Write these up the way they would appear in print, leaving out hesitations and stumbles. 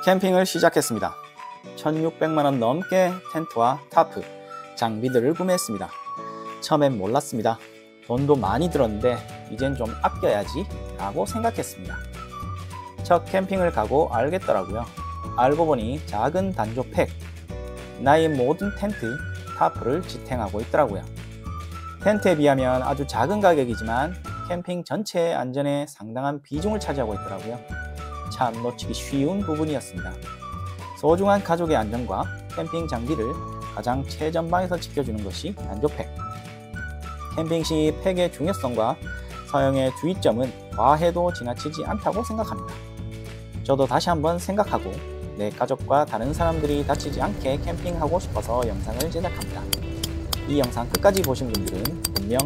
캠핑을 시작했습니다. 1600만원 넘게 텐트와 타프, 장비들을 구매했습니다. 처음엔 몰랐습니다. 돈도 많이 들었는데 이젠 좀 아껴야지 라고 생각했습니다. 첫 캠핑을 가고 알겠더라고요. 알고 보니 작은 단조 팩, 나의 모든 텐트, 타프를 지탱하고 있더라고요. 텐트에 비하면 아주 작은 가격이지만 캠핑 전체의 안전에 상당한 비중을 차지하고 있더라고요. 참 놓치기 쉬운 부분이었습니다. 소중한 가족의 안전과 캠핑 장비를 가장 최전방에서 지켜주는 것이 단조팩. 캠핑 시 팩의 중요성과 사용의 주의점은 과해도 지나치지 않다고 생각합니다. 저도 다시 한번 생각하고 내 가족과 다른 사람들이 다치지 않게 캠핑하고 싶어서 영상을 제작합니다. 이 영상 끝까지 보신 분들은 분명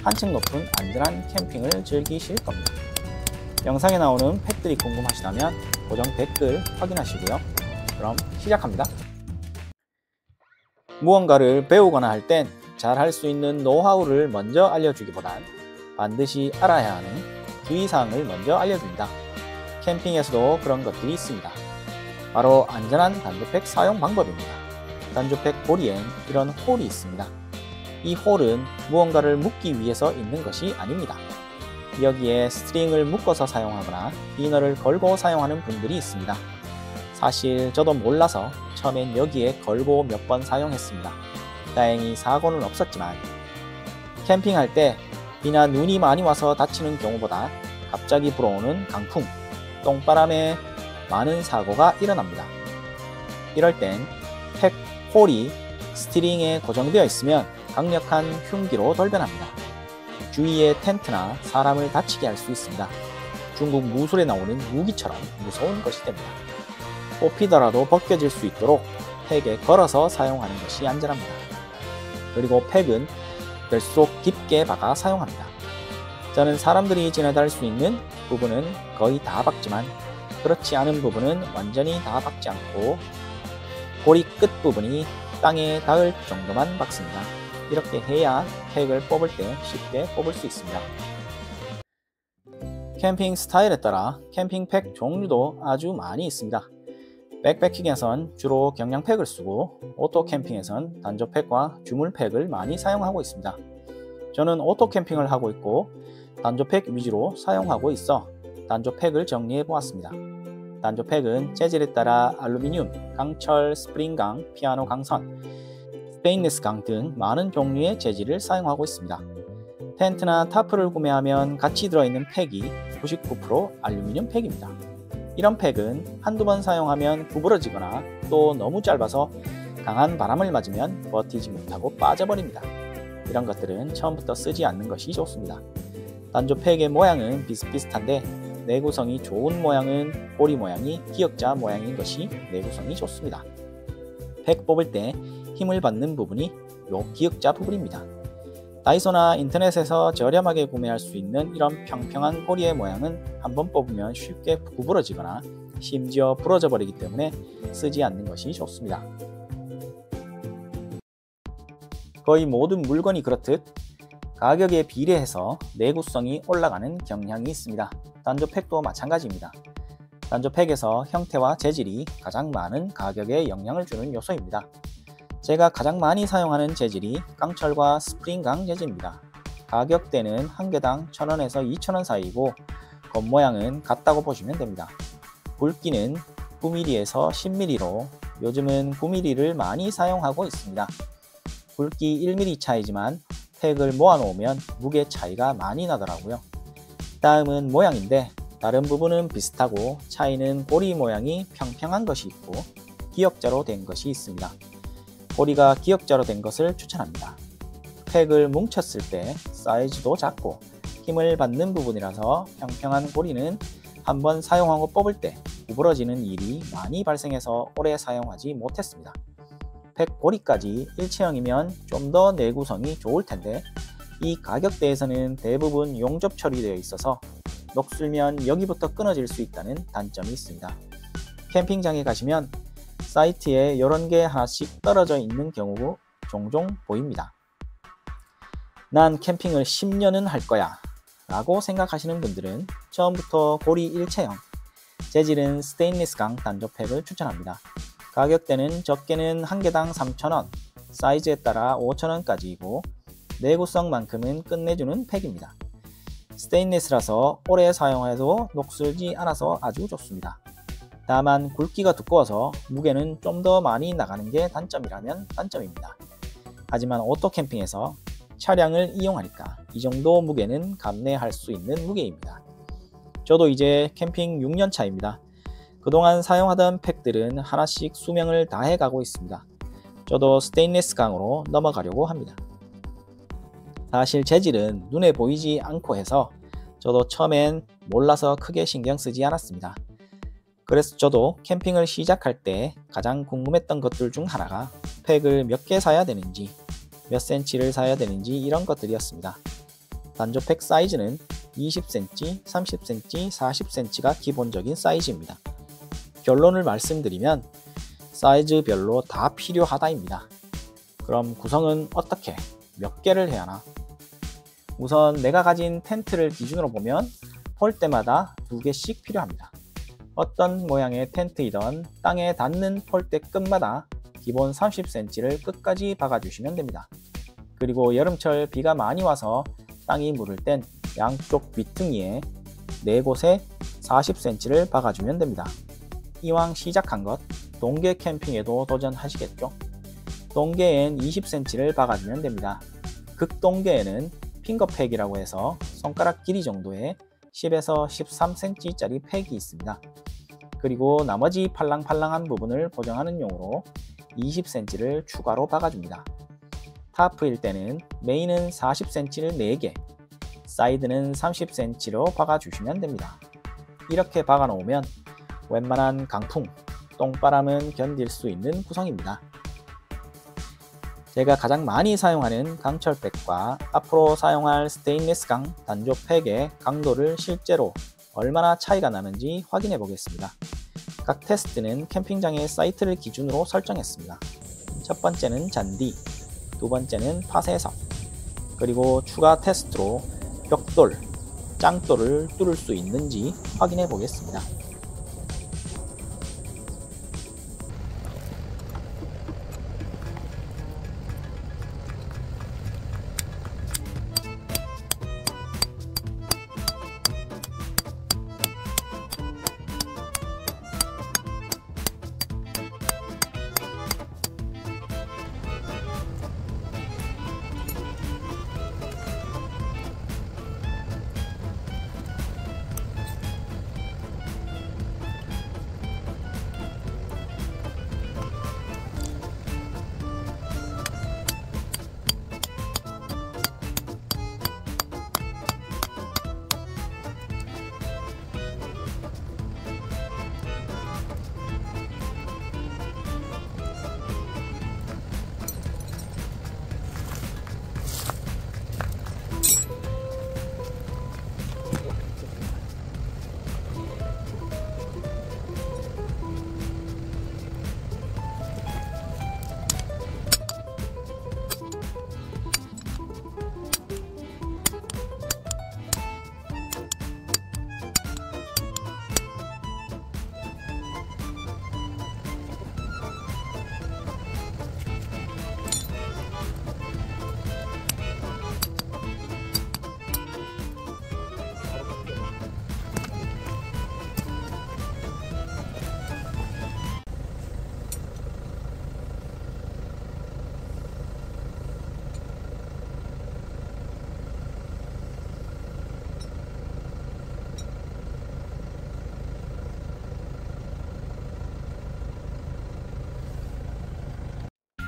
한층 높은 안전한 캠핑을 즐기실 겁니다. 영상에 나오는 팩들이 궁금하시다면 고정 댓글 확인하시고요. 그럼 시작합니다. 무언가를 배우거나 할 땐 잘 할 수 있는 노하우를 먼저 알려주기보단 반드시 알아야 하는 주의사항을 먼저 알려줍니다. 캠핑에서도 그런 것들이 있습니다. 바로 안전한 단조팩 사용 방법입니다. 단조팩 고리엔 이런 홀이 있습니다. 이 홀은 무언가를 묶기 위해서 있는 것이 아닙니다. 여기에 스트링을 묶어서 사용하거나 비너를 걸고 사용하는 분들이 있습니다. 사실 저도 몰라서 처음엔 여기에 걸고 몇 번 사용했습니다. 다행히 사고는 없었지만 캠핑할 때 비나 눈이 많이 와서 다치는 경우보다 갑자기 불어오는 강풍, 똥바람에 많은 사고가 일어납니다. 이럴 땐 팩 홀이 스트링에 고정되어 있으면 강력한 흉기로 돌변합니다. 주위의 텐트나 사람을 다치게 할 수 있습니다. 중국 무술에 나오는 무기처럼 무서운 것이 됩니다. 뽑히더라도 벗겨질 수 있도록 팩에 걸어서 사용하는 것이 안전합니다. 그리고 팩은 뱃속 깊게 박아 사용합니다. 저는 사람들이 지나갈 수 있는 부분은 거의 다 박지만 그렇지 않은 부분은 완전히 다 박지 않고 고리 끝 부분이 땅에 닿을 정도만 박습니다. 이렇게 해야 팩을 뽑을 때 쉽게 뽑을 수 있습니다. 캠핑 스타일에 따라 캠핑팩 종류도 아주 많이 있습니다. 백패킹에선 주로 경량팩을 쓰고 오토 캠핑에선 단조팩과 주물팩을 많이 사용하고 있습니다. 저는 오토 캠핑을 하고 있고 단조팩 위주로 사용하고 있어 단조팩을 정리해 보았습니다. 단조팩은 재질에 따라 알루미늄, 강철, 스프링강, 피아노 강선, 스테인리스 강 등 많은 종류의 재질을 사용하고 있습니다. 텐트나 타프를 구매하면 같이 들어있는 팩이 99% 알루미늄 팩입니다. 이런 팩은 한두 번 사용하면 구부러지거나 또 너무 짧아서 강한 바람을 맞으면 버티지 못하고 빠져버립니다. 이런 것들은 처음부터 쓰지 않는 것이 좋습니다. 단조팩의 모양은 비슷비슷한데 내구성이 좋은 모양은 꼬리 모양이 기역자 모양인 것이 내구성이 좋습니다. 팩 뽑을 때 힘을 받는 부분이 요 기역자 부분입니다. 다이소나 인터넷에서 저렴하게 구매할 수 있는 이런 평평한 고리의 모양은 한번 뽑으면 쉽게 구부러지거나 심지어 부러져 버리기 때문에 쓰지 않는 것이 좋습니다. 거의 모든 물건이 그렇듯 가격에 비례해서 내구성이 올라가는 경향이 있습니다. 단조팩도 마찬가지입니다. 단조팩에서 형태와 재질이 가장 많은 가격에 영향을 주는 요소입니다. 제가 가장 많이 사용하는 재질이 깡철과 스프링강 재질입니다. 가격대는 한 개당 1,000원에서 2,000원 사이이고 겉모양은 같다고 보시면 됩니다. 굵기는 9mm에서 10mm로 요즘은 9mm를 많이 사용하고 있습니다. 굵기 1mm 차이지만 팩을 모아놓으면 무게 차이가 많이 나더라고요. 다음은 모양인데 다른 부분은 비슷하고 차이는 고리 모양이 평평한 것이 있고 기역자로 된 것이 있습니다. 고리가 기역자로 된 것을 추천합니다. 팩을 뭉쳤을 때 사이즈도 작고 힘을 받는 부분이라서 평평한 고리는 한번 사용하고 뽑을 때 구부러지는 일이 많이 발생해서 오래 사용하지 못했습니다. 팩 고리까지 일체형이면 좀 더 내구성이 좋을 텐데 이 가격대에서는 대부분 용접 처리되어 있어서 녹슬면 여기부터 끊어질 수 있다는 단점이 있습니다. 캠핑장에 가시면 사이트에 이런 게 하나씩 떨어져 있는 경우 종종 보입니다. 난 캠핑을 10년은 할 거야 라고 생각하시는 분들은 처음부터 고리 일체형, 재질은 스테인리스 강 단조팩을 추천합니다. 가격대는 적게는 한 개당 3,000원, 사이즈에 따라 5,000원까지이고 내구성만큼은 끝내주는 팩입니다. 스테인리스라서 오래 사용해도 녹슬지 않아서 아주 좋습니다. 다만 굵기가 두꺼워서 무게는 좀 더 많이 나가는 게 단점이라면 단점입니다. 하지만 오토캠핑에서 차량을 이용하니까 이 정도 무게는 감내할 수 있는 무게입니다. 저도 이제 캠핑 6년 차입니다. 그동안 사용하던 팩들은 하나씩 수명을 다해 가고 있습니다. 저도 스테인리스 강으로 넘어가려고 합니다. 사실 재질은 눈에 보이지 않고 해서 저도 처음엔 몰라서 크게 신경 쓰지 않았습니다. 그래서 저도 캠핑을 시작할 때 가장 궁금했던 것들 중 하나가 팩을 몇 개 사야 되는지, 몇 cm를 사야 되는지 이런 것들이었습니다. 단조팩 사이즈는 20cm, 30cm, 40cm가 기본적인 사이즈입니다. 결론을 말씀드리면 사이즈별로 다 필요하다입니다. 그럼 구성은 어떻게, 몇 개를 해야 하나? 우선 내가 가진 텐트를 기준으로 보면 폴대마다 2개씩 필요합니다. 어떤 모양의 텐트이든 땅에 닿는 폴대 끝마다 기본 30cm를 끝까지 박아주시면 됩니다. 그리고 여름철 비가 많이 와서 땅이 무를 땐 양쪽 귀퉁이에 4곳에 40cm를 박아주면 됩니다. 이왕 시작한 것, 동계 캠핑에도 도전하시겠죠? 동계엔 20cm를 박아주면 됩니다. 극동계에는 핑거팩이라고 해서 손가락 길이 정도의 10에서 13cm짜리 팩이 있습니다. 그리고 나머지 팔랑팔랑한 부분을 보정하는 용으로 20cm를 추가로 박아줍니다. 타프일 때는 메인은 40cm를 4개, 사이드는 30cm로 박아주시면 됩니다. 이렇게 박아놓으면 웬만한 강풍, 똥바람은 견딜 수 있는 구성입니다. 제가 가장 많이 사용하는 강철팩과 앞으로 사용할 스테인리스 강 단조팩의 강도를 실제로 얼마나 차이가 나는지 확인해 보겠습니다. 각 테스트는 캠핑장의 사이트를 기준으로 설정했습니다. 첫 번째는 잔디, 두 번째는 파쇄석, 그리고 추가 테스트로 벽돌, 짱돌을 뚫을 수 있는지 확인해 보겠습니다.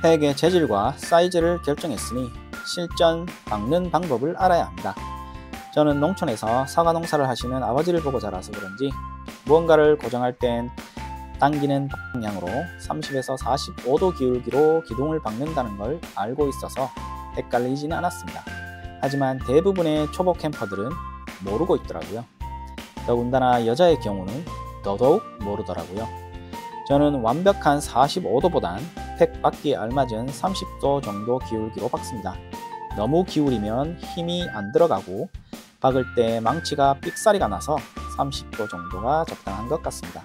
팩의 재질과 사이즈를 결정했으니 실전 박는 방법을 알아야 합니다. 저는 농촌에서 사과 농사를 하시는 아버지를 보고 자라서 그런지 무언가를 고정할 땐 당기는 방향으로 30에서 45도 기울기로 기둥을 박는다는 걸 알고 있어서 헷갈리지는 않았습니다. 하지만 대부분의 초보 캠퍼들은 모르고 있더라고요. 더군다나 여자의 경우는 더더욱 모르더라고요. 저는 완벽한 45도보단 팩 박기에 알맞은 30도 정도 기울기로 박습니다. 너무 기울이면 힘이 안 들어가고 박을 때 망치가 삑사리가 나서 30도 정도가 적당한 것 같습니다.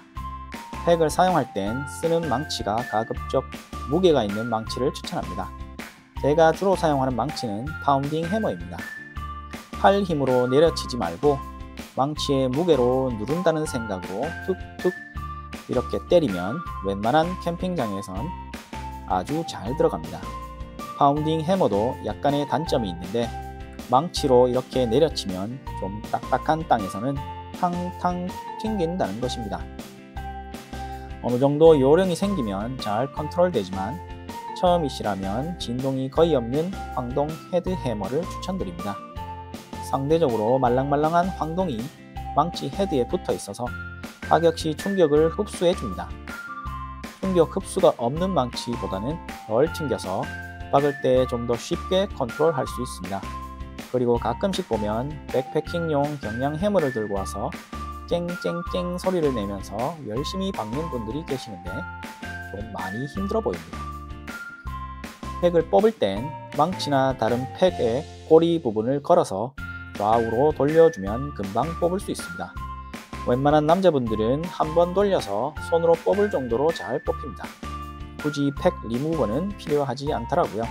팩을 사용할 땐 쓰는 망치가 가급적 무게가 있는 망치를 추천합니다. 제가 주로 사용하는 망치는 파운딩 해머입니다. 팔 힘으로 내려치지 말고 망치의 무게로 누른다는 생각으로 툭툭 이렇게 때리면 웬만한 캠핑장에선 아주 잘 들어갑니다. 파운딩 해머도 약간의 단점이 있는데 망치로 이렇게 내려치면 좀 딱딱한 땅에서는 탕탕 튕긴다는 것입니다. 어느 정도 요령이 생기면 잘 컨트롤 되지만 처음이시라면 진동이 거의 없는 황동 헤드 해머를 추천드립니다. 상대적으로 말랑말랑한 황동이 망치 헤드에 붙어 있어서 타격 시 충격을 흡수해 줍니다. 충격 흡수가 없는 망치보다는 덜 튕겨서 박을 때 좀 더 쉽게 컨트롤 할 수 있습니다. 그리고 가끔씩 보면 백패킹용 경량 해머를 들고 와서 쨍쨍쨍 소리를 내면서 열심히 박는 분들이 계시는데 좀 많이 힘들어 보입니다. 팩을 뽑을 땐 망치나 다른 팩의 꼬리 부분을 걸어서 좌우로 돌려주면 금방 뽑을 수 있습니다. 웬만한 남자분들은 한번 돌려서 손으로 뽑을 정도로 잘 뽑힙니다. 굳이 팩 리무버는 필요하지 않더라고요.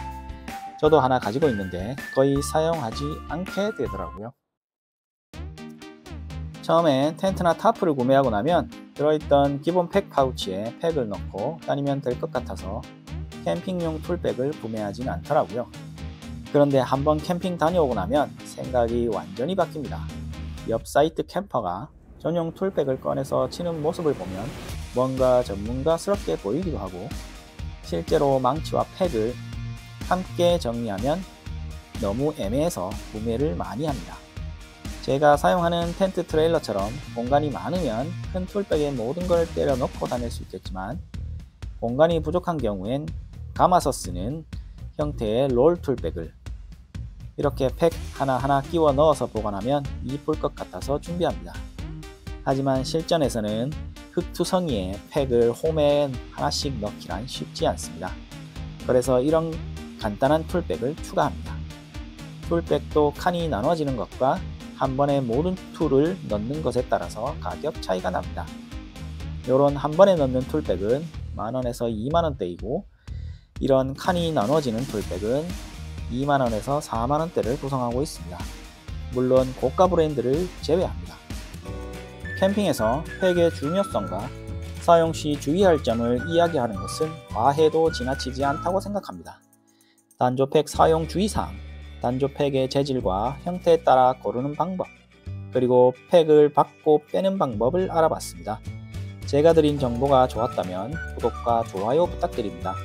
저도 하나 가지고 있는데 거의 사용하지 않게 되더라고요. 처음에 텐트나 타프를 구매하고 나면 들어있던 기본 팩 파우치에 팩을 넣고 다니면 될 것 같아서 캠핑용 툴백을 구매하진 않더라고요. 그런데 한번 캠핑 다녀오고 나면 생각이 완전히 바뀝니다. 옆 사이트 캠퍼가 전용 툴백을 꺼내서 치는 모습을 보면 뭔가 전문가스럽게 보이기도 하고 실제로 망치와 팩을 함께 정리하면 너무 애매해서 구매를 많이 합니다. 제가 사용하는 텐트 트레일러처럼 공간이 많으면 큰 툴백에 모든 걸 때려 넣고 다닐 수 있겠지만 공간이 부족한 경우엔 감아서 쓰는 형태의 롤 툴백을 이렇게 팩 하나하나 끼워 넣어서 보관하면 이쁠 것 같아서 준비합니다. 하지만 실전에서는 흙투성이에 팩을 홈에 하나씩 넣기란 쉽지 않습니다. 그래서 이런 간단한 툴백을 추가합니다. 툴백도 칸이 나눠지는 것과 한 번에 모든 툴을 넣는 것에 따라서 가격 차이가 납니다. 이런 한 번에 넣는 툴백은 만원에서 2만원대이고 이런 칸이 나눠지는 툴백은 2만원에서 4만원대를 구성하고 있습니다. 물론 고가 브랜드를 제외합니다. 캠핑에서 팩의 중요성과 사용 시 주의할 점을 이야기하는 것은 과해도 지나치지 않다고 생각합니다. 단조팩 사용 주의사항, 단조팩의 재질과 형태에 따라 고르는 방법, 그리고 팩을 받고 빼는 방법을 알아봤습니다. 제가 드린 정보가 좋았다면 구독과 좋아요 부탁드립니다.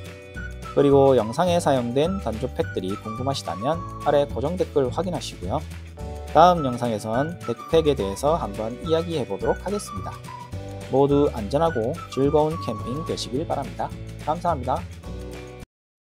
그리고 영상에 사용된 단조팩들이 궁금하시다면 아래 고정 댓글 확인하시고요. 다음 영상에선 백팩에 대해서 한번 이야기해 보도록 하겠습니다. 모두 안전하고 즐거운 캠핑 되시길 바랍니다. 감사합니다.